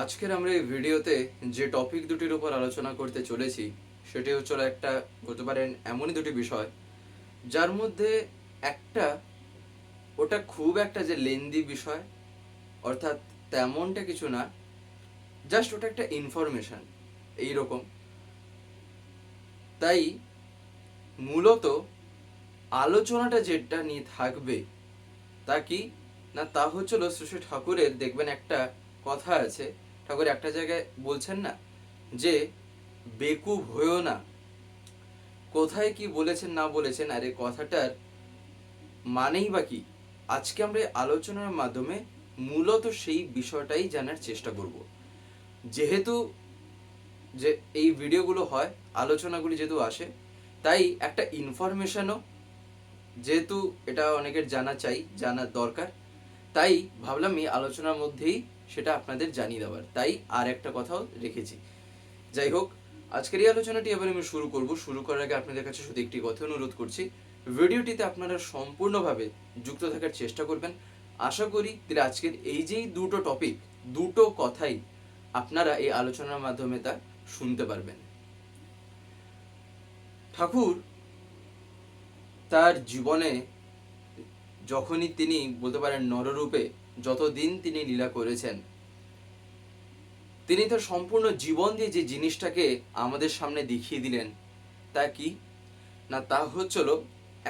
আজকের আমরা এই ভিডিওতে যে টপিক দুটির উপর আলোচনা করতে চলেছি সেটি হচ্ছে একটা বলতে পারেন এমনই দুটি বিষয় যার মধ্যে একটা ওটা খুব একটা যে লেন্দি বিষয় অর্থাৎ তেমনটা কিছু না, জাস্ট ওটা একটা ইনফরমেশন এইরকম। তাই মূলত আলোচনাটা যেটা নিয়ে থাকবে তা কি না, তা হচ্ছিল শ্রী শ্রী ঠাকুরের। দেখবেন একটা কথা আছে, ঠাকুর একটা জায়গায় বলছেন না যে বেকুব হয়েও না। কোথায় কি বলেছেন না বলেছেন আর এই কথাটার মানেই বা কি, আজকে আমরা এই আলোচনার মাধ্যমে মূলত সেই বিষয়টাই জানার চেষ্টা করব। যেহেতু যে এই ভিডিওগুলো হয়, আলোচনাগুলি যেহেতু আসে, তাই একটা ইনফরমেশনও যেহেতু এটা অনেকের জানা চাই, জানা দরকার, তাই ভাবলাম এই আলোচনার মধ্যেই সেটা আপনাদের জানিয়ে দেওয়ার, তাই আর একটা কথাও রেখেছি। যাই হোক, আজকের এই আলোচনাটি এবার আমি শুরু করার আগে আপনাদের কাছে শুধু একটি কথা অনুরোধ করছি, ভিডিওটিতে আপনারা সম্পূর্ণভাবে যুক্ত থাকার চেষ্টা করবেন। আশা করি আজকের এই যেই দুটো টপিক, দুটো কথাই আপনারা এই আলোচনার মাধ্যমে তা শুনতে পারবেন। ঠাকুর তার জীবনে যখনই তিনি বলতে পারেন নররূপে যতদিন তিনি লীলা করেছেন, তিনি তার সম্পূর্ণ জীবন দিয়ে যে জিনিসটাকে আমাদের সামনে দেখিয়ে দিলেন তা কি না, তা হচ্ছিল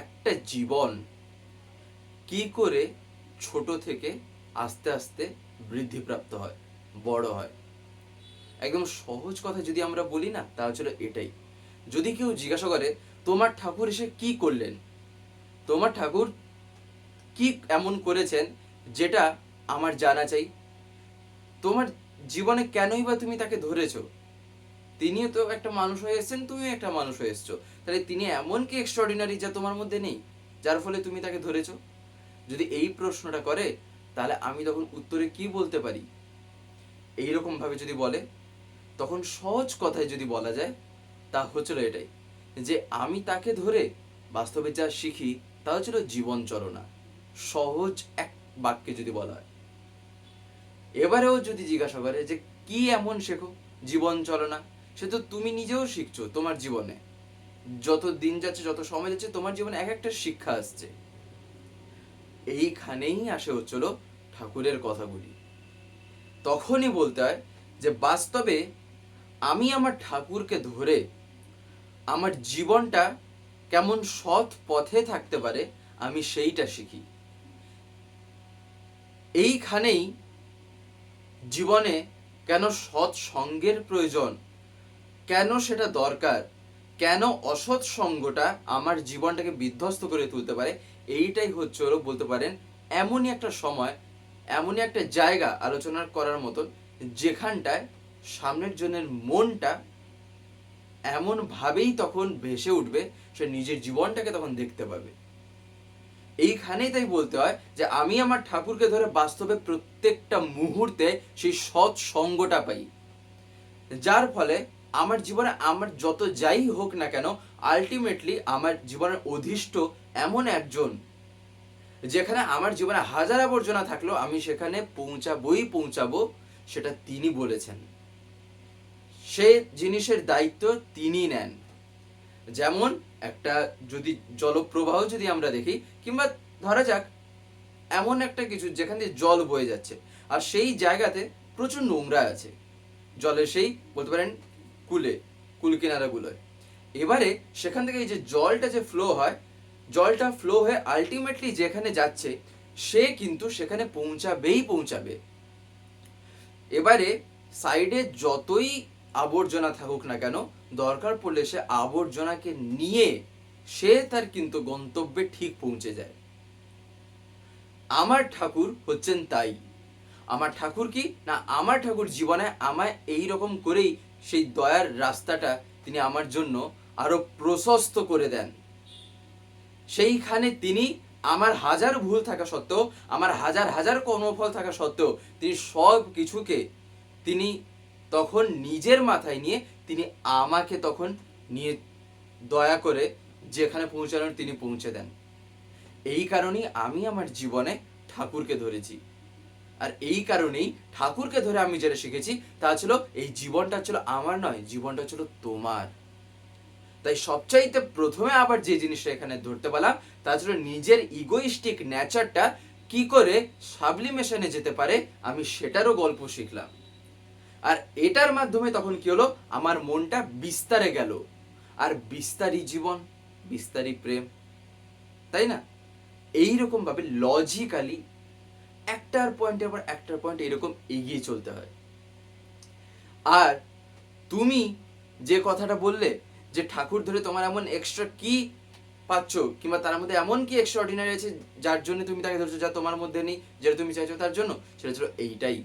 একটা জীবন কি করে ছোট থেকে আস্তে আস্তে বৃদ্ধিপ্রাপ্ত হয়, বড় হয়। একদম সহজ কথা যদি আমরা বলি না, তা হচ্ছিল এটাই। যদি কেউ জিজ্ঞাসা করে তোমার ঠাকুর এসে কি করলেন, তোমার ঠাকুর কি এমন করেছেন যেটা আমার জানা চাই, তোমার জীবনে কেনই বা তুমি তাকে ধরেছো, তিনিও তো একটা মানুষ হয়ে এসেছেন, তুমিও একটা মানুষ হয়ে এসছো, তাহলে তিনি এমন কি এক্সট্রাঅর্ডিনারি যা তোমার মধ্যে নেই, যার ফলে তুমি তাকে ধরেছো? যদি এই প্রশ্নটা করে, তাহলে আমি তখন উত্তরে কি বলতে পারি? এইরকম ভাবে যদি বলে, তখন সহজ কথায় যদি বলা যায়, তা হচ্ছিল এটাই যে আমি তাকে ধরে বাস্তবে যা শিখি তা হচ্ছিল জীবন চলনা। সহজ এক বাক্যে যদি বলা হয়। এবারেও যদি জিজ্ঞাসা করে যে কি এমন শেখো জীবন চলনা, সে তো তুমি নিজেও শিখছো তোমার জীবনে। যত দিন যাচ্ছে, যত সময় যাচ্ছে, তোমার জীবনে এক একটা শিক্ষা আসছে। এইখানেই আসে হচ্ছিল ঠাকুরের কথাগুলি। তখনই বলতে হয় যে বাস্তবে আমি আমার ঠাকুরকে ধরে আমার জীবনটা কেমন সৎ পথে থাকতে পারে আমি সেইটা শিখি। এইখানেই জীবনে কেন সৎ সঙ্গের প্রয়োজন, কেন সেটা দরকার, কেন অসৎ সঙ্গটা আমার জীবনটাকে বিধ্বস্ত করে তুলতে পারে, এইটাই হচ্ছে হলো বলতে পারেন এমনই একটা সময়, এমনই একটা জায়গা আলোচনা করার মতন, যেখানটায় সামনের জনের মনটা এমনভাবেই তখন ভেসে উঠবে, সে নিজের জীবনটাকে তখন দেখতে পাবে। এইখানেই তাই বলতে হয় যে আমি আমার ঠাকুরকে ধরে বাস্তবে প্রত্যেকটা মুহূর্তে সেই সৎ সঙ্গটা পাই, যার ফলে আমার জীবনে আমার যত যাই হোক না কেন, আলটিমেটলি আমার জীবনের অধিষ্ঠ এমন একজন, যেখানে আমার জীবনে হাজার আবর্জনা থাকলেও আমি সেখানে পৌঁছাবো, সেটা তিনি বলেছেন। সে জিনিসের দায়িত্ব তিনি নেন। যেমন একটা যদি জলপ্রবাহ যদি আমরা দেখি, কিংবা ধরা যাক এমন একটা কিছু যেখান দিয়ে জল বয়ে যাচ্ছে, আর সেই জায়গাতে প্রচুর নোংরা আছে, জলের সেই বলতে পারেন কুল কিনারাগুলোয়। এবারে সেখান থেকে এই যে জলটা যে ফ্লো হয়, জলটা ফ্লো হয়ে আলটিমেটলি যেখানে যাচ্ছে সে কিন্তু সেখানে পৌঁছাবে। এবারে সাইডে যতই আবর্জনা থাকুক না কেন, দরকার পড়লে সে আবর্জনাকে নিয়ে সে তার কিন্তু গন্তব্যে ঠিক পৌঁছে যায়। আমার ঠাকুর হচ্ছেন তাই। আমার ঠাকুর কি না, আমার ঠাকুর জীবনে আমায় এই রকম করেই সেই দয়ার রাস্তাটা তিনি আমার জন্য আরো প্রশস্ত করে দেন। সেইখানে তিনি আমার হাজার ভুল থাকা সত্ত্বেও, আমার হাজার হাজার কর্মফল থাকা সত্ত্বেও, তিনি সব কিছুকে তিনি তখন নিজের মাথায় নিয়ে তিনি আমাকে তখন নিয়ে দয়া করে যেখানে পৌঁছানোর তিনি পৌঁছে দেন। এই কারণেই আমি আমার জীবনে ঠাকুরকে ধরেছি। আর এই কারণেই ঠাকুরকে ধরে আমি যেটা শিখেছি তা ছিল এই জীবনটা ছিল আমার নয়, জীবনটা ছিল তোমার। তাই সবচাইতে প্রথমে আবার যে জিনিসটা এখানে ধরতে পারলাম তা ছিল নিজের ইগোইস্টিক নেচারটা কি করে সাবলিমেশনে যেতে পারে, আমি সেটারও গল্প শিখলাম। আর এটার মাধ্যমে তখন কি হলো, আমার মনটা বিস্তারে গেল। আর বিস্তারী জীবন, বিস্তারী প্রেম, তাই না? এইরকম ভাবে লজিক্যালি একটার পয়েন্টের পর একটার পয়েন্ট এরকম এগিয়ে চলতে হয়। আর তুমি যে কথাটা বললে যে ঠাকুর ধরে তোমার এমন এক্সট্রা কি পাচ্ছ, কিংবা তার মধ্যে এমন কি এক্সট্রা অর্ডিনারি আছে যার জন্য তুমি তাকে ধরছো, যা তোমার মধ্যে নেই, যেটা তুমি চাইছো তার জন্য, সেটা ছিল এইটাই।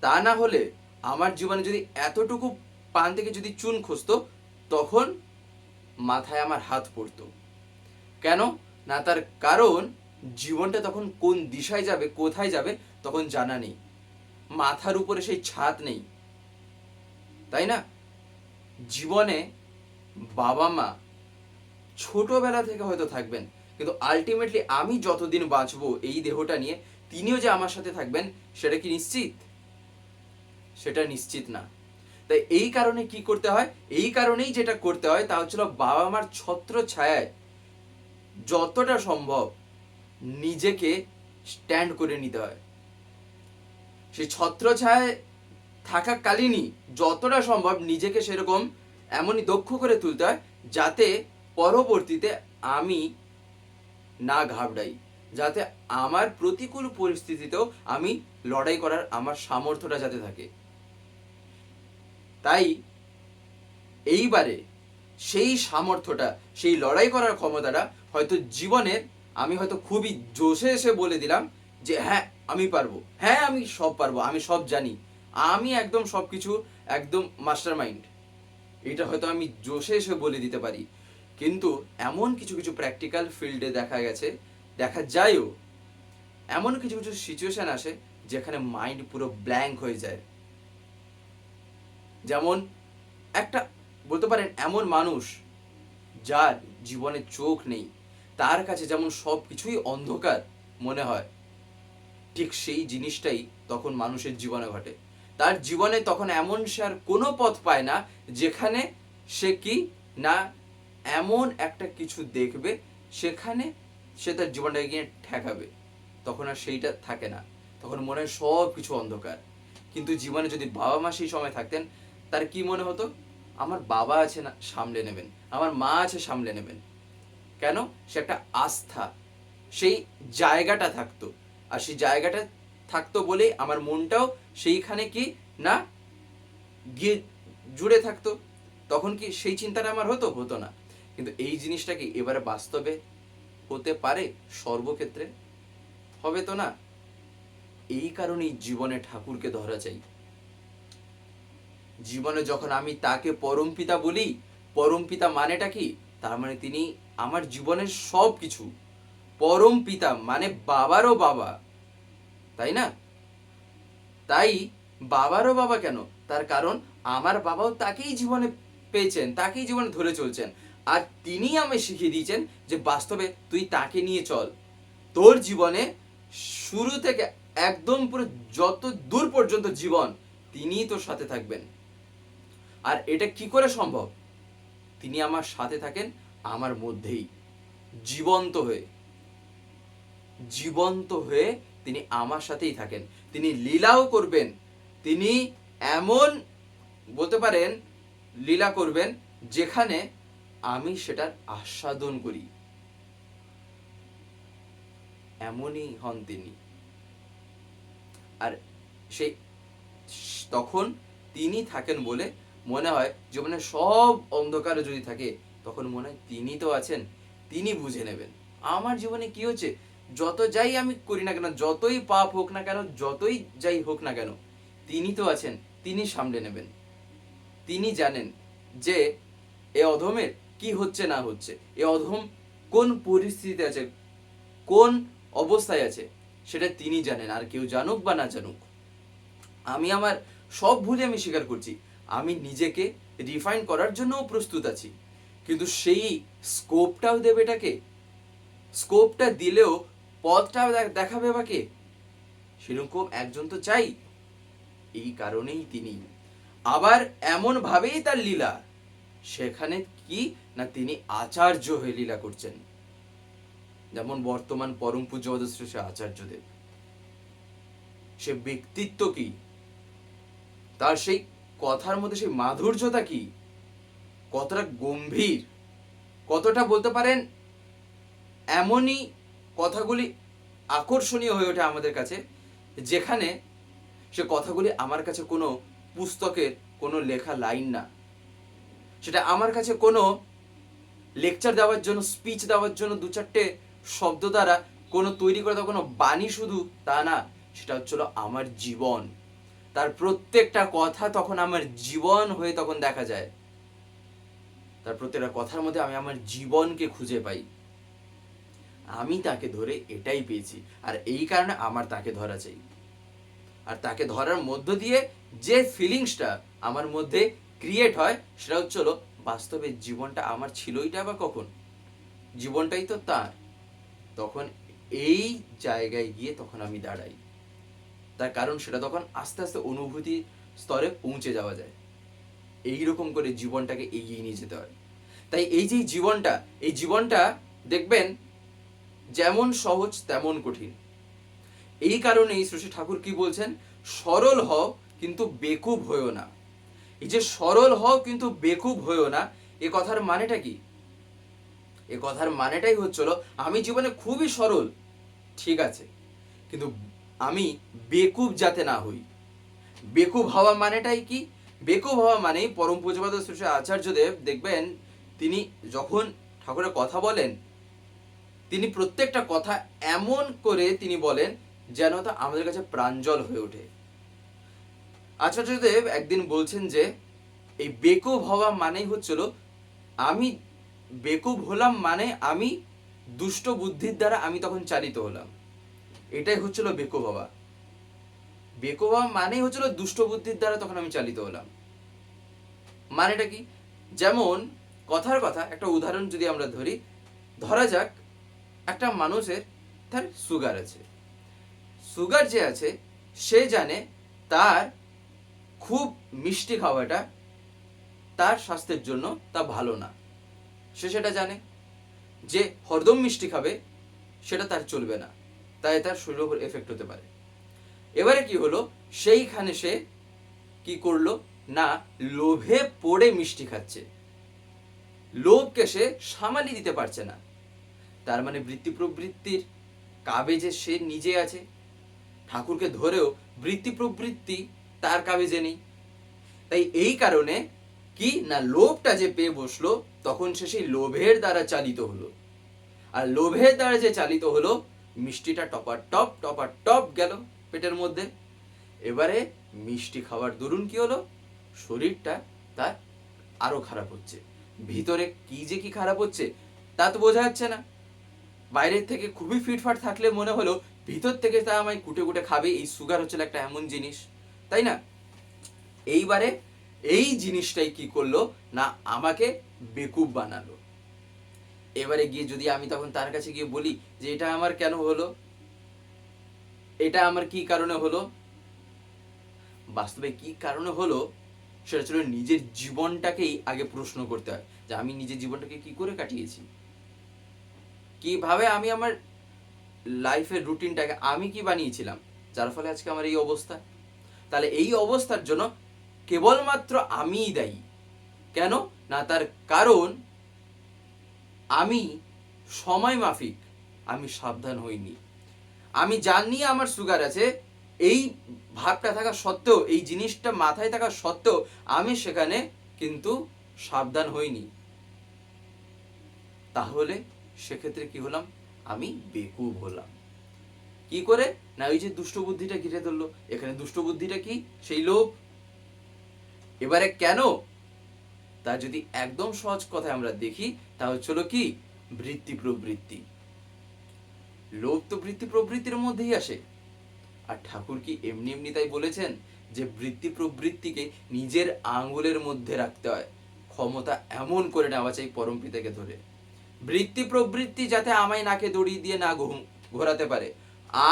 তা না হলে আমার জীবনে যদি এতটুকু পান থেকে যদি চুন খসতো, তখন মাথায় আমার হাত পড়তো। কেন না, তার কারণ জীবনটা তখন কোন দিশায় যাবে, কোথায় যাবে তখন জানা নেই, মাথার উপরে সেই ছাদ নেই, তাই না? জীবনে বাবা মা ছোটবেলা থেকে হয়তো থাকবেন, কিন্তু আলটিমেটলি আমি যতদিন বাঁচবো এই দেহটা নিয়ে, তিনিও যে আমার সাথে থাকবেন সেটা কি নিশ্চিত? সেটা নিশ্চিত না। তাই এই কারণে কি করতে হয়, এই কারণেই যেটা করতে হয় তা হচ্ছিল বাবা মার ছত্র ছায়ায় যতটা সম্ভব নিজেকে স্ট্যান্ড করে নিতে হয়। সেই ছত্র ছায়ায় থাকাকালীনই যতটা সম্ভব নিজেকে সেরকম এমনই দক্ষ করে তুলতে হয় যাতে পরবর্তীতে আমি না ঘাবড়াই, যাতে আমার প্রতিকূল পরিস্থিতিতেও আমি লড়াই করার আমার সামর্থ্যটা যাতে থাকে। তাই এইবারে সেই সামর্থ্যটা, সেই লড়াই করার ক্ষমতাটা হয়তো জীবনের, আমি হয়তো খুবই জোশে এসে বলে দিলাম যে হ্যাঁ আমি পারবো, হ্যাঁ আমি সব পারবো, আমি সব জানি, আমি একদম সব কিছু একদম মাস্টার মাইন্ড, এটা হয়তো আমি জোশে এসে বলে দিতে পারি। কিন্তু এমন কিছু কিছু প্র্যাকটিক্যাল ফিল্ডে দেখা গেছে, দেখা যায়ও, এমন কিছু কিছু সিচুয়েশন আসে যেখানে মাইন্ড পুরো ব্ল্যাঙ্ক হয়ে যায়। যেমন একটা বলতে পারেন এমন মানুষ যার জীবনে চোখ নেই, তার কাছে যেমন সব কিছুই অন্ধকার মনে হয়, ঠিক সেই জিনিসটাই তখন মানুষের জীবনে ঘটে। তার জীবনে তখন এমন সে আর কোনো পথ পায় না যেখানে সে কি না এমন একটা কিছু দেখবে সেখানে সে তার জীবনটাকে গিয়ে ঠেকাবে, তখন আর সেইটা থাকে না, তখন মনে হয় সব কিছু অন্ধকার। কিন্তু জীবনে যদি বাবা মা সেই সময় থাকতেন, তার কি মনে হতো, আমার বাবা আছে না সামলে নেবেন, আমার মা আছে সামলে নেবেন। কেন? সে একটা আস্থা, সেই জায়গাটা থাকতো। আর সেই জায়গাটা থাকতো বলেই আমার মনটাও সেইখানে কি না গিয়ে জুড়ে থাকতো। তখন কি সেই চিন্তাটা আমার হতো? হতো না। কিন্তু এই জিনিসটা কি এবারে বাস্তবে হতে পারে সর্বক্ষেত্রে? হবে তো না। এই কারণেই জীবনে ঠাকুরকে ধরা চাই। জীবনে যখন আমি তাকে পরমপিতা বলি, পরমপিতা মানেটা কি? তার মানে তিনি আমার জীবনের সব কিছু। পরমপিতা মানে বাবারও বাবা, তাই না? তাই বাবারও বাবা কেন? তার কারণ আমার বাবাও তাকেই জীবনে পেয়েছেন, তাকেই জীবনে ধরে চলছেন। আর তিনি আমায় শিখিয়ে দিয়েছেন যে বাস্তবে তুই তাকে নিয়ে চল, তোর জীবনে শুরু থেকে একদম পুরো যত দূর পর্যন্ত জীবন তিনিই তোর সাথে থাকবেন। আর এটা কি করে সম্ভব? তিনি আমার সাথে থাকেন আমার মধ্যেই, জীবন্ত হয়ে, জীবন্ত হয়ে তিনি আমার সাথেই থাকেন। তিনি লীলাও করবেন, তিনি এমন বলতে পারেন লীলা করবেন যেখানে আমি সেটার আস্বাদন করি, এমনই হন তিনি। আর সেই তখন তিনি থাকেন বলে মনে হয় জীবনে সব অন্ধকারে যদি থাকে তখন মনে হয় তিনি তো আছেন, তিনি বুঝে নেবেন আমার জীবনে কি হচ্ছে। যত যাই আমি করি না কেন, যতই পাপ হোক না কেন, যতই যাই হোক না কেন, তিনি তো আছেন, তিনি সামলে নেবেন। তিনি জানেন যে এ অধমের কি হচ্ছে না হচ্ছে, এ অধম কোন পরিস্থিতিতে আছে, কোন অবস্থায় আছে, সেটা তিনি জানেন। আর কেউ জানুক বা না জানুক, আমি আমার সব ভুলে আমি স্বীকার করছি, আমি নিজেকে রিফাইন করার জন্যও প্রস্তুত আছি। কিন্তু সেই স্কোপটাও দেবে এটাকে, স্কোপটা দিলেও পথটা দেখাবে বা কে? সেরকম একজন তো চাই। এই কারণেই তিনি আবার এমন ভাবেই তার লীলা, সেখানে কি না তিনি আচার্য হয়ে লীলা করছেন। যেমন বর্তমান পরম পূজ্যপাদ শ্রী শ্রী আচার্যদেব, সে ব্যক্তিত্ব কি, তার সেই কথার মধ্যে সেই মাধুর্যতা কি, কতটা গম্ভীর, কতটা বলতে পারেন এমনই কথাগুলি আকর্ষণীয় হয়ে ওঠে আমাদের কাছে, যেখানে সে কথাগুলি আমার কাছে কোনো পুস্তকের কোনো লেখা লাইন না, সেটা আমার কাছে কোনো লেকচার দেওয়ার জন্য, স্পিচ দেওয়ার জন্য দু চারটে শব্দ দ্বারা কোনো তৈরি করে দেওয়া কোনো বাণী শুধু তা না, সেটা হচ্ছিল আমার জীবন। তার প্রত্যেকটা কথা তখন আমার জীবন হয়ে তখন দেখা যায়। তার প্রত্যেকটা কথার মধ্যে আমি আমার জীবনকে খুঁজে পাই। আমি তাকে ধরে এটাই পেয়েছি, আর এই কারণে আমার তাকে ধরা চাই। আর তাকে ধরার মধ্য দিয়ে যে ফিলিংসটা আমার মধ্যে ক্রিয়েট হয়, সেটা হচ্ছিল বাস্তবে জীবনটা আমার ছিলইটা বা কখন, জীবনটাই তো তার। তখন এই জায়গায় গিয়ে তখন আমি দাঁড়াই। তার কারণ সেটা তখন আস্তে আস্তে অনুভূতি স্তরে পৌঁছে যাওয়া যায়। এইরকম করে জীবনটাকে এগিয়ে নিয়ে যেতে হয়। তাই এই যে এই জীবনটা দেখবেন যেমন সহজ তেমন কঠিন। এই কারণেই শ্রী ঠাকুর কি বলছেন, সরল হও কিন্তু বেকুব হয়েও না। এই যে সরল হও কিন্তু বেকুব হয়েও না, এ কথার মানেটা কি? এ কথার মানেটাই হচ্ছিল আমি জীবনে খুবই সরল, ঠিক আছে, কিন্তু আমি বেকুব যাতে না হই। বেকুব হওয়া মানেটাই কি? বেকুব হওয়া মানেই পরম পূজ্যপাদ শ্রী শ্রী আচার্যদেব দেখবেন, তিনি যখন ঠাকুরের কথা বলেন, তিনি প্রত্যেকটা কথা এমন করে তিনি বলেন যেন তা আমাদের কাছে প্রাঞ্জল হয়ে ওঠে। আচার্যদেব একদিন বলছেন যে এই বেকুব হওয়া মানেই হচ্ছিল, আমি বেকুব হলাম মানে আমি দুষ্ট বুদ্ধির দ্বারা আমি তখন চালিত হলাম। এটাই হচ্ছিল বেকুব হওয়া। বেকুব হওয়া মানেই হচ্ছিল দুষ্ট বুদ্ধির দ্বারা তখন আমি চালিত হলাম। মানেটা কি? যেমন কথার কথা একটা উদাহরণ যদি আমরা ধরি, ধরা যাক একটা মানুষের তার সুগার আছে। সুগার যে আছে সে জানে তার খুব মিষ্টি খাওয়াটা তার স্বাস্থ্যের জন্য তা ভালো না। সে সেটা জানে যে হরদম মিষ্টি খাবে সেটা তার চলবে না, তাই তার শরীরের উপর এফেক্ট হতে পারে। এবারে কি হলো, সেইখানে সে কি করলো না, লোভে পড়ে মিষ্টি খাচ্ছে। লোভকে সে সামালি দিতে পারছে না। তার মানে বৃত্তি প্রবৃত্তির কাবেজে সে নিজে আছে। ঠাকুরকে ধরেও বৃত্তি প্রবৃত্তি তার কাবেজে নেই। তাই এই কারণে কি না, লোভটা যে পেয়ে বসলো, তখন সে সেই লোভের দ্বারা চালিত হলো। আর লোভের দ্বারা যে চালিত হলো, মিষ্টিটা টপার টপ গেল পেটের মধ্যে। এবারে মিষ্টি খাওয়ার দরুন কি হলো, শরীরটা তার আরো খারাপ হচ্ছে। ভিতরে কি যে কি খারাপ হচ্ছে তা তো বোঝা যাচ্ছে না। বাইরের থেকে খুবই ফিটফাট থাকলে মনে হলো ভিতর থেকে তা আমায় কুটে কুটে খাবে। এই সুগার হচ্ছে একটা এমন জিনিস, তাই না? এইবারে এই জিনিসটাই কি করলো না, আমাকে বেকুব বানালো। এবারে গিয়ে যদি আমি তখন তার কাছে গিয়ে বলি যে এটা আমার কেন হলো, এটা আমার কি কারণে হলো, বাস্তবে কি কারণে হলো সেটা ছিল নিজের জীবনটাকেই আগে প্রশ্ন করতে হয়, যে আমি নিজের জীবনটাকে কি করে কাটিয়েছি, কিভাবে আমি আমার লাইফের রুটিনটাকে আমি কি বানিয়েছিলাম, যার ফলে আজকে আমার এই অবস্থা। তাহলে এই অবস্থার জন্য কেবলমাত্র আমিই দায়ী। কেন না, তার কারণ আমি সময় মাফিক আমি সাবধান হইনি। আমি জানি আমার সুগার আছে, এই ভাবটা থাকা সত্ত্বেও, এই জিনিসটা মাথায় থাকা সত্ত্বেও আমি সেখানে কিন্তু সাবধান হইনি। তাহলে সেক্ষেত্রে কি হলাম, আমি বেকুব হলাম। কি করে না, ওই যে দুষ্ট বুদ্ধিটা ঘিরে ধরলো। এখানে দুষ্ট বুদ্ধিটা কি, সেই লোভ। এবারে কেন, তা যদি একদম সহজ কথায় আমরা দেখি, তা হচ্ছিল কি, বৃত্তি প্রবৃত্তি। লোভ তো বৃত্তি প্রবৃত্তির মধ্যেই আসে। আর ঠাকুর কি এমনি এমনি তাই বলেছেন যে বৃত্তি প্রবৃত্তিকে নিজের আঙ্গুলের মধ্যে রাখতে হয়, ক্ষমতা এমন করে নেওয়া চাই পরম পিতাকে ধরে। বৃত্তি প্রবৃত্তি যাতে আমায় নাকে দড়ি দিয়ে না ঘোরাতে পারে,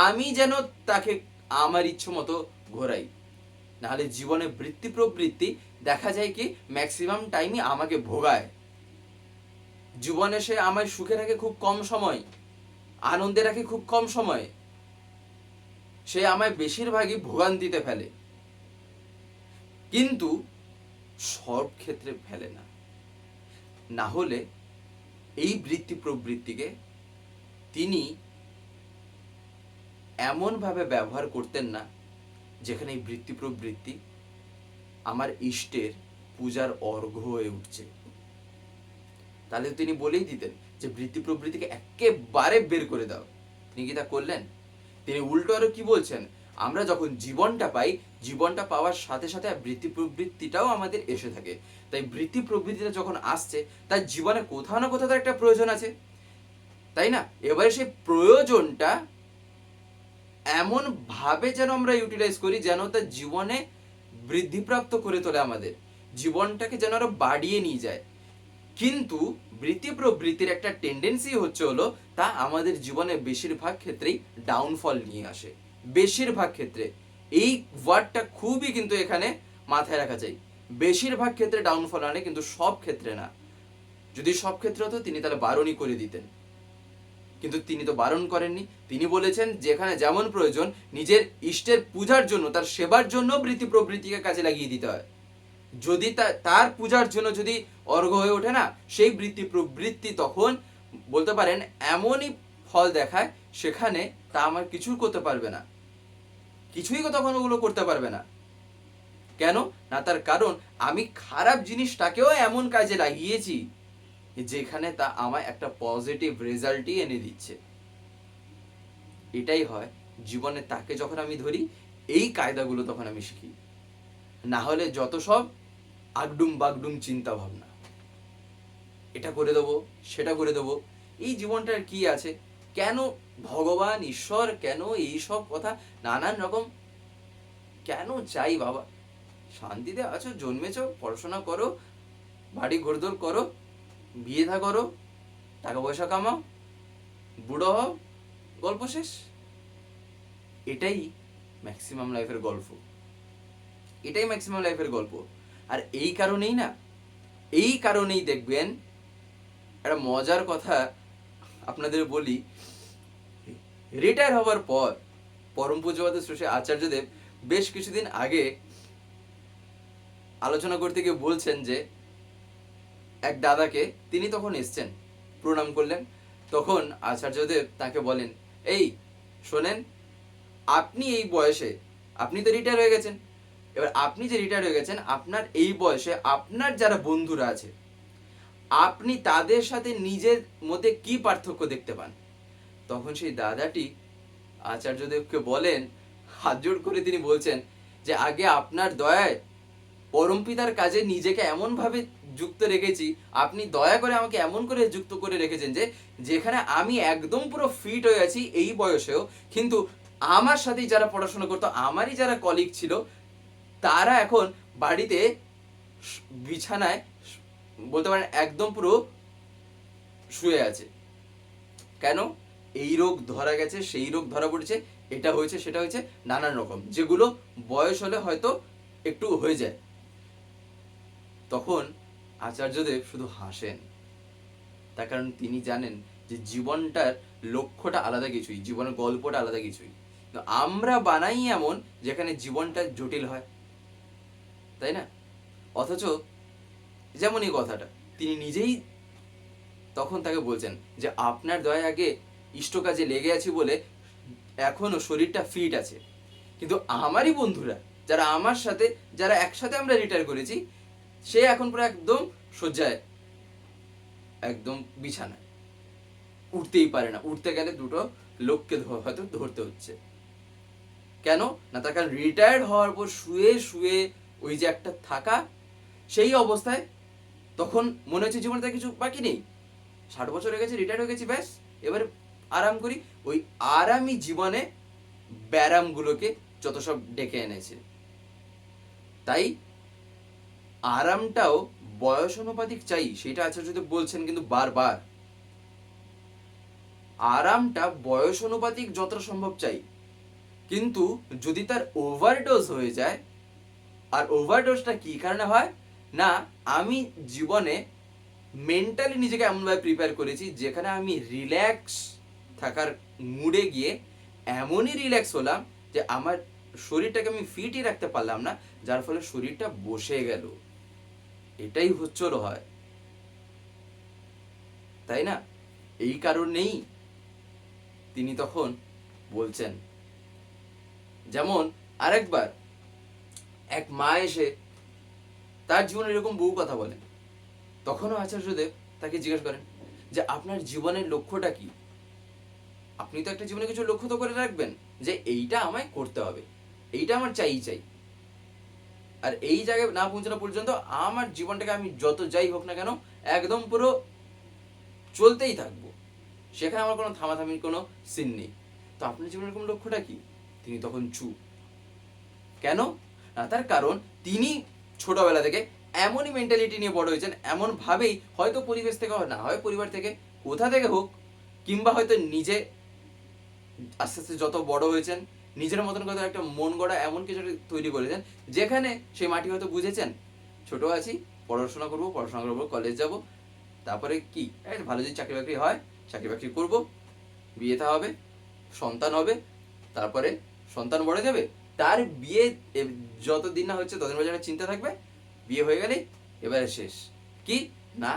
আমি যেন তাকে আমার ইচ্ছে মতো ঘোরাই। নাহলে জীবনে বৃত্তি প্রবৃত্তি দেখা যায় কি ম্যাক্সিমাম টাইমই আমাকে ভোগায়। জীবনে সে আমায় সুখে রাখে খুব কম সময়, আনন্দে রাখে খুব কম সময়, সে আমায় বেশিরভাগই ভোগান্তিতে ফেলে, কিন্তু সব ক্ষেত্রে ফেলে না। না হলে এই বৃত্তি প্রবৃত্তিকে তিনি এমনভাবে ব্যবহার করতেন না যেখানে এই বৃত্তি প্রবৃত্তি আমার ইষ্টের পূজার অর্ঘ্য হয়ে উঠছে। তাহলে তিনি বলেই দিতেন যে বৃত্তি প্রবৃত্তিকে একেবারে বের করে দাও। তিনি কি তা করলেন? তিনি উল্টো আরো কি বলছেন, আমরা যখন জীবনটা পাই, জীবনটা পাওয়ার সাথে সাথে বৃত্তি প্রবৃত্তিটাও আমাদের এসে থাকে। তাই বৃত্তি প্রবৃত্তিটা যখন আসছে, তার জীবনে কোথাও না কোথাও একটা প্রয়োজন আছে, তাই না? এবারে সেই প্রয়োজনটা এমন ভাবে যেন আমরা ইউটিলাইজ করি যেন তার জীবনে বৃদ্ধিপ্রাপ্ত করে তোলে, আমাদের জীবনটাকে যেন আরো বাড়িয়ে নিয়ে যায়। কিন্তু বৃত্তি প্রবৃত্তির একটা টেন্ডেন্সি হচ্ছে হলো তা আমাদের জীবনে বেশিরভাগ ক্ষেত্রেই ডাউনফল নিয়ে আসে। বেশিরভাগ ক্ষেত্রে এই ওয়ার্ডটা খুবই কিন্তু এখানে মাথায় রাখা যায়। বেশিরভাগ ক্ষেত্রে ডাউনফল আনে, কিন্তু সব ক্ষেত্রে না। যদি সব ক্ষেত্রে হতো তিনি তাহলে বারণই করে দিতেন, কিন্তু তিনি তো বারণ করেননি। তিনি বলেছেন যেখানে যেমন প্রয়োজন নিজের ইষ্টের পূজার জন্য, তার সেবার জন্য বৃত্তি প্রবৃত্তিকে কাজে লাগিয়ে দিতে হয়। যদি তার পূজার জন্য যদি অর্ঘ্য হয়ে ওঠে না, সেই বৃত্তি প্রবৃত্তি তখন বলতে পারেন এমনই ফল দেখায় সেখানে তা আমার কিছুই করতে পারবে না, কিছুই তখন ওগুলো করতে পারবে না। কেন না? তার কারণ আমি খারাপ জিনিসটাকেও এমন কাজে লাগিয়েছি যেখানে তা আমায় একটা পজিটিভ রেজাল্টই এনে দিচ্ছে। এটাই হয় জীবনে, তাকে যখন আমি ধরি এই কায়দাগুলো তখন আমি শিখি। না হলে যত সব আগডুম বাগডুম চিন্তা ভাবনা, এটা করে দেবো সেটা করে দেবো, এই জীবনটার কি আছে, কেন ভগবান ঈশ্বর কেন এই সব কথা নানান রকম কেন চাই? বাবা শান্তিতে আছো, জন্মেছো, পড়াশোনা করো, বাড়ি ঘোরদোর করো, বিয়ে থা করো, টাকা পয়সা কামাও, বুড়ো হও, গল্প শেষ। এটাই ম্যাক্সিমাম লাইফের গল্প, এটাই ম্যাক্সিমাম লাইফের গল্প। আর এই কারণেই না, এই কারণেই দেখবেন একটা মজার কথা আপনাদের বলি, রিটায়ার হওয়ার পর পরম পূজ্যপাদ শ্রী আচার্যদেব বেশ কিছুদিন আগে আলোচনা করতে গিয়ে বলছেন যে এক দাদাকে, তিনি তখন এসছেন, প্রণাম করলেন। তখন আচার্যদেব তাকে বলেন, এই শোনেন, আপনি এই বয়সে, আপনি তো রিটায়ার হয়ে গেছেন, এবার আপনি যে রিটায়ার হয়ে গেছেন, আপনার এই বয়সে আপনার যারা বন্ধুরা আছে, আপনি তাদের সাথে নিজের মধ্যে কি পার্থক্য দেখতে পান? তখন সেই দাদাটি আচার্যদেবকে বলেন, হাত জোড় করে তিনি বলছেন যে আগে আপনার দয়ায় পরমপিতার কাজে নিজেকে এমন ভাবে যুক্ত রেখেছি, আপনি দয়া করে আমাকে এমন করে যুক্ত করে রেখেছেন যে যেখানে আমি একদম পুরো ফিট হয়ে আছি এই বয়সেও, কিন্তু আমার সাথেই যারা পড়াশোনা করতো, আমারই যারা কলিগ ছিল, তারা এখন বাড়িতে বিছানায় বলতে পারেন একদম পুরো শুয়ে আছে। কেন? এই রোগ ধরা গেছে, সেই রোগ ধরা পড়েছে, এটা হয়েছে সেটা হয়েছে, নানান রকম, যেগুলো বয়স হলে হয়তো একটু হয়ে যায়। তখন আচার্যদেব শুধু হাসেন, তার কারণ তিনি জানেন যে জীবনটার লক্ষ্যটা আলাদা কিছুই, জীবনের গল্পটা আলাদা কিছুই। আমরা বানাই এমন যেখানে জীবনটা জটিল হয়, তাই না? অথচ যেমন এই কথাটা তিনি নিজেই তখন তাকে বলছেন যে আপনার দয়া আগে ইষ্ট কাজে লেগে আছি বলে এখনো শরীরটা ফিট আছে, কিন্তু আমারই বন্ধুরা যারা আমার সাথে, যারা একসাথে আমরা রিটায়ার করেছি, সে এখন পুরো একদম শয্যায়, একদম বিছানায়, উঠতেই পারে না, উঠতে গেলে দুটো লোককে হয়তো ধরতে হচ্ছে। কেন না? তার কারণ রিটায়ার্ড হওয়ার পর শুয়ে শুয়ে ওই যে একটা থাকা, সেই অবস্থায় তখন মনে হচ্ছে জীবনে তার কিছু বাকি নেই, 60 বছর হয়ে গেছে, রিটায়ার্ড হয়ে গেছি, ব্যাস এবার আরাম করি। ওই আরামই জীবনে ব্যারামগুলোকে যত সব ডেকে এনেছে। তাই আরামটাও বয়স অনুপাতিক চাই, সেটা আচার্যদেব বলছেন কিন্তু বারবার। আরামটা বয়স অনুপাতিক যতটা সম্ভব চাই, কিন্তু যদি তার ওভারডোজ হয়ে যায়, আর ওভারডোজটা কি কারণে হয় না, আমি জীবনে মেন্টালি নিজেকে এমনভাবে প্রিপেয়ার করেছি যেখানে আমি রিল্যাক্স থাকার মুডে গিয়ে এমনই রিল্যাক্স হলাম যে আমার শরীরটাকে আমি ফিটই রাখতে পারলাম না, যার ফলে শরীরটা বসে গেল। এটাই হচ্ছিল হয়, তাই না? এই কারণেই তিনি তখন বলছেন। যেমন আরেকবার এক মা এসে তার জীবনে এরকম বহু কথা বলেন, তখনও আচার্যদেব তাকে জিজ্ঞেস করেন যে আপনার জীবনের লক্ষ্যটা কি? আপনি তো একটা জীবনে কিছু লক্ষ্য তো করে রাখবেন যে এইটা আমায় করতে হবে, এইটা আমার চাই, আর এই জায়গায় না পৌঁছানো পর্যন্ত আমার জীবনটাকে আমি যত যাই হোক না কেন একদম পুরো চলতেই থাকবো, সেখানে আমার কোনো থামাথামির কোনো সিন নেই। তো আপনার জীবনের কোন লক্ষ্যটা কি? তিনি তখন চুপ। কেন না, তার কারণ তিনি ছোটবেলা থেকে এমনই মেন্টালিটি নিয়ে বড় হয়েছেন, এমন ভাবেই হয়তো পরিবেশ থেকে না হয় পরিবার থেকে কোথা থেকে হোক, কিংবা হয়তো নিজে আস্তে আস্তে যত বড় হয়েছেন নিজের মতন করে একটা মন গড়া এমন কিছু তৈরি করেছেন যেখানে সেই মাটি হয়তো বুঝেছেন ছোট আছি, পড়াশোনা করবো, কলেজ যাব, তারপরে কি ভালো যদি চাকরি বাকরি হয় চাকরি বাকরি করবো, বিয়েটা হবে, সন্তান হবে, তারপরে সন্তান বড় যাবে, তার বিয়ে যতদিন না হচ্ছে ততদিন পর্যন্ত চিন্তা থাকবে, বিয়ে হয়ে গেলে এবারে শেষ। কি না,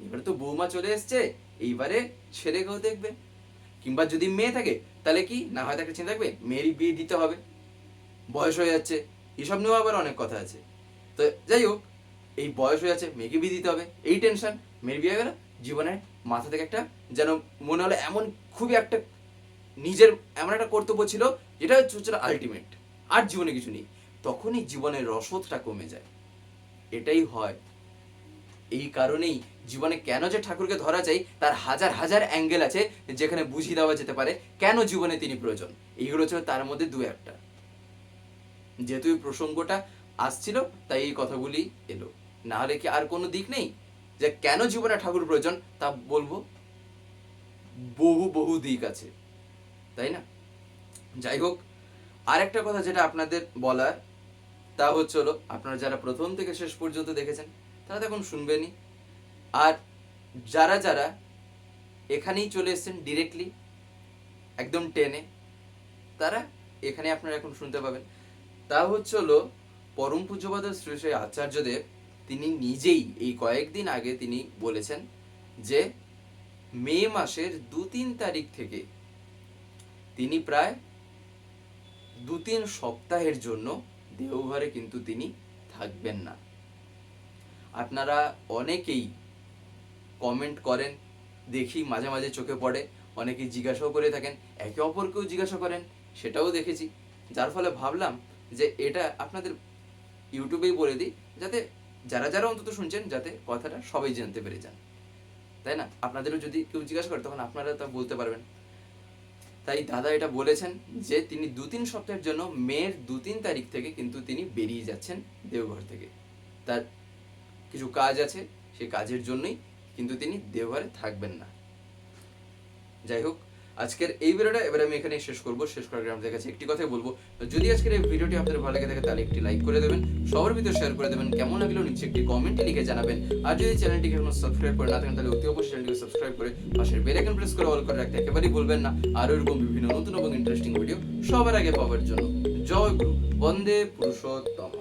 এবারে তো বৌমা চলে এসছে, এইবারে ছেলেকেও দেখবে, কিংবা যদি মেয়ে থাকে তাহলে কি না হয় একটা চিন্তা থাকবে মেয়েরই বিয়ে দিতে হবে, বয়স হয়ে যাচ্ছে, এসব নিয়েও আবার অনেক কথা আছে। তো যাই হোক, এই বয়স হয়ে যাচ্ছে মেয়েকে বিয়ে দিতে হবে, এই টেনশন, মেয়ের বিয়ে গেল, জীবনের মাথা থেকে একটা যেন মনে হলো এমন খুবই একটা নিজের এমন একটা কর্তব্য ছিল যেটা হচ্ছে আলটিমেট, আর জীবনে কিছু নেই, তখনই জীবনের রসদটা কমে যায়। এটাই হয়। এই কারণেই জীবনে কেন যে ঠাকুরকে ধরা চাই তার হাজার হাজার অ্যাঙ্গেল আছে যেখানে বুঝিয়ে দেওয়া যেতে পারে কেন জীবনে তিনি প্রয়োজন। এইগুলো ছিল তার মধ্যে দু একটা, যেহেতু এই প্রসঙ্গটা আসছিল তাই এই কথাগুলি এলো, না হলে কি আর কোনো দিক নেই যে কেন জীবনে ঠাকুর প্রয়োজন তা বলবো? বহু বহু দিক আছে, তাই না? যাই হোক, আরেকটা কথা যেটা আপনাদের বলার তা হচ্ছিল, আপনারা যারা প্রথম থেকে শেষ পর্যন্ত দেখেছেন তারা তখন শুনবেনই, আর যারা যারা এখানেই চলে এসেছেন ডিরেক্টলি একদম টেনে, তারা এখানে আপনারা এখন শুনতে পাবেন। তা হচ্ছিল পরম পূজ্যপাদ শ্রী শ্রী আচার্যদেব তিনি নিজেই এই কয়েকদিন আগে তিনি বলেছেন যে মে মাসের 2-3 তারিখ থেকে তিনি প্রায় 2-3 সপ্তাহের জন্য দেওঘরে কিন্তু তিনি থাকবেন না। আপনারা অনেকেই কমেন্ট করেন, দেখি মাঝে মাঝে চোখে পড়ে, অনেকেই জিজ্ঞাসাও করে থাকেন, একে অপরকেও জিজ্ঞাসা করেন, সেটাও দেখেছি, যার ফলে ভাবলাম যে এটা আপনাদের ইউটিউবেই বলে দিই, যাতে যারা যারা অন্তত শুনছেন যাতে কথাটা সবাই জানতে পেরে যান, তাই না? আপনাদেরও যদি কেউ জিজ্ঞাসা করে তখন আপনারা তা বলতে পারবেন। তাই দাদা এটা বলেছেন যে তিনি 2-3 সপ্তাহের জন্য মের 2-3 তারিখ থেকে কিন্তু তিনি বেরিয়ে যাচ্ছেন দেওঘর থেকে, তার কিছু কাজ আছে, সেই কাজের জন্যই কিন্তু তিনি দেওঘরে থাকবেন না। যাই হোক, আজকের এই ভিডিওটা এবার আমি এখানে শেষ করবো। শেষ করার আগে আপনাদের কাছে একটি কথাই বলবো, যদি আজকের এই ভিডিওটি আপনাদের ভালো লেগে থাকে তাহলে একটি লাইক করে দেবেন, সবার ভিতরে শেয়ার করে দেবেন, কেমন লাগলো নিচে একটি কমেন্টে লিখে জানাবেন, আর যদি চ্যানেলটিকে এখনো সাবস্ক্রাইব করে না থাকেন তাহলে অতি অবশ্যই চ্যানেলটিকে সাবস্ক্রাইব করে পাশের বেল আইকন প্রেস করে অল করে রাখতে একেবারেই ভুলবেন না, আর এরকম বিভিন্ন নতুন এবং ইন্টারেস্টিং ভিডিও সবার আগে পাওয়ার জন্য। জয় গুরু, বন্দে পুরুষোত্তম।